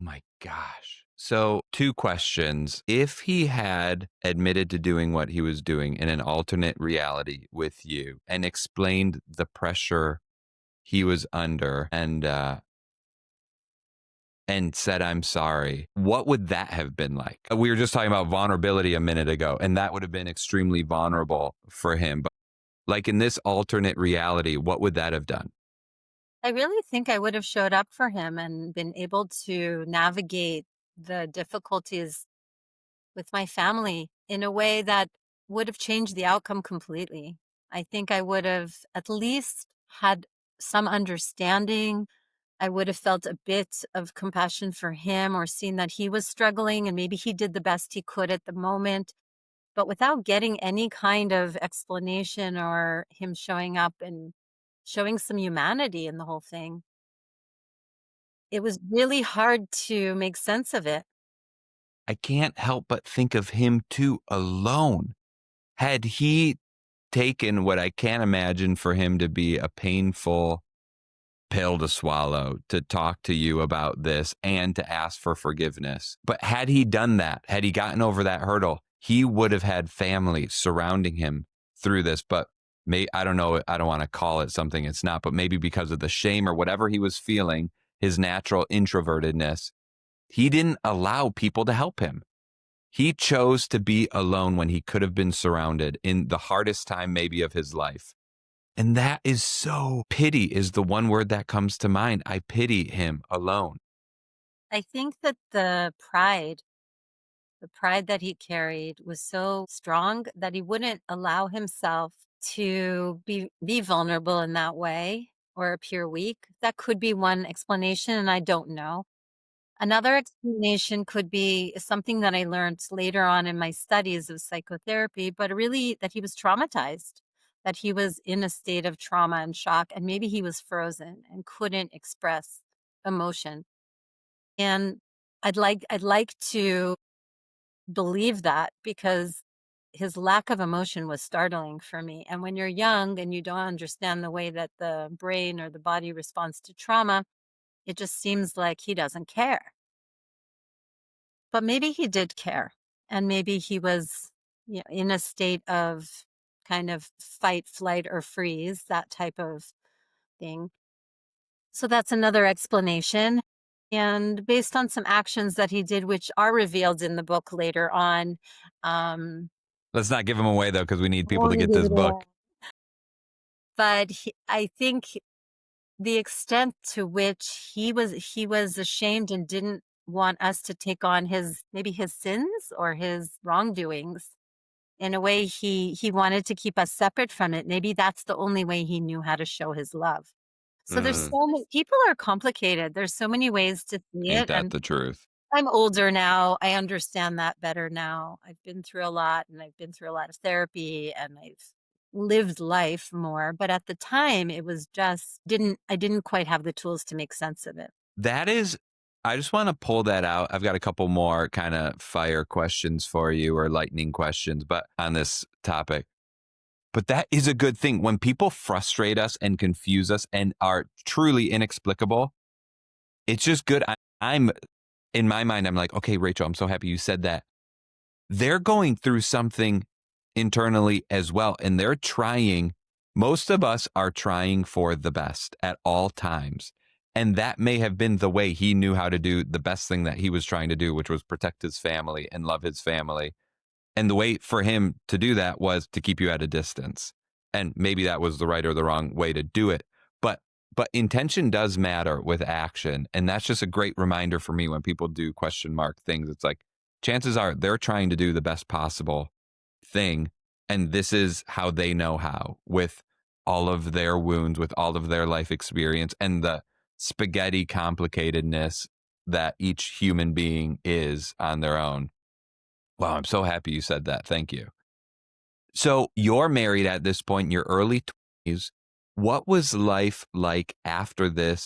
My gosh. So, two questions. If he had admitted to doing what he was doing in an alternate reality with you and explained the pressure he was under and said, I'm sorry, what would that have been like? We were just talking about vulnerability a minute ago, and that would have been extremely vulnerable for him. But like in this alternate reality, what would that have done? I really think I would have showed up for him and been able to navigate the difficulties with my family in a way that would have changed the outcome completely. I think I would have at least had some understanding. I would have felt a bit of compassion for him or seen that he was struggling and maybe he did the best he could at the moment, but without getting any kind of explanation or him showing up and showing some humanity in the whole thing. It was really hard to make sense of it. I can't help but think of him too alone. Had he taken what I can't imagine for him to be a painful pill to swallow to talk to you about this and to ask for forgiveness. But had he done that, had he gotten over that hurdle, he would have had family surrounding him through this. But I don't know, I don't want to call it something it's not, but maybe because of the shame or whatever he was feeling, his natural introvertedness, he didn't allow people to help him. He chose to be alone when he could have been surrounded in the hardest time, maybe, of his life. And that is so pity is the one word that comes to mind. I pity him alone. I think that the pride that he carried was so strong that he wouldn't allow himself to be vulnerable in that way or appear weak. That could be one explanation, and I don't know. Another explanation could be something that I learned later on in my studies of psychotherapy, but really that he was traumatized, that he was in a state of trauma and shock, and maybe he was frozen and couldn't express emotion. And I'd like to believe that because his lack of emotion was startling for me. And when you're young and you don't understand the way that the brain or the body responds to trauma, it just seems like he doesn't care. But maybe he did care, and maybe he was, in a state of kind of fight, flight, or freeze, that type of thing. So that's another explanation. And based on some actions that he did, which are revealed in the book later on, um, Let's not give him away though, because we need I people don't to wanna get give this it away. book. But I think the extent to which he was ashamed and didn't want us to take on his maybe his sins or his wrongdoings. In a way, he wanted to keep us separate from it. Maybe that's the only way he knew how to show his love. So there's Mm, so many people are complicated. There's so many ways to see ain't it, that and the truth? I'm older now. I understand that better now. I've been through a lot, and I've been through a lot of therapy, and I've lived life more, but at the time, it was just didn't I didn't quite have the tools to make sense of it. That is, I just want to pull that out. I've got a couple more kind of fire questions for you or lightning questions, but on this topic. But that is a good thing. When people frustrate us and confuse us and are truly inexplicable, it's just good. I'm in my mind, I'm like, okay, Rachel, I'm so happy you said that. They're going through something internally as well. And they're trying, most of us are trying for the best at all times. And that may have been the way he knew how to do the best thing that he was trying to do, which was protect his family and love his family. And the way for him to do that was to keep you at a distance. And maybe that was the right or the wrong way to do it. But intention does matter with action. And that's just a great reminder for me when people do question mark things. It's like chances are they're trying to do the best possible thing. And this is how they know how with all of their wounds, with all of their life experience and the spaghetti complicatedness that each human being is on their own. Wow, I'm so happy you said that. Thank you. So you're married at this point in your early 20s. What was life like after this?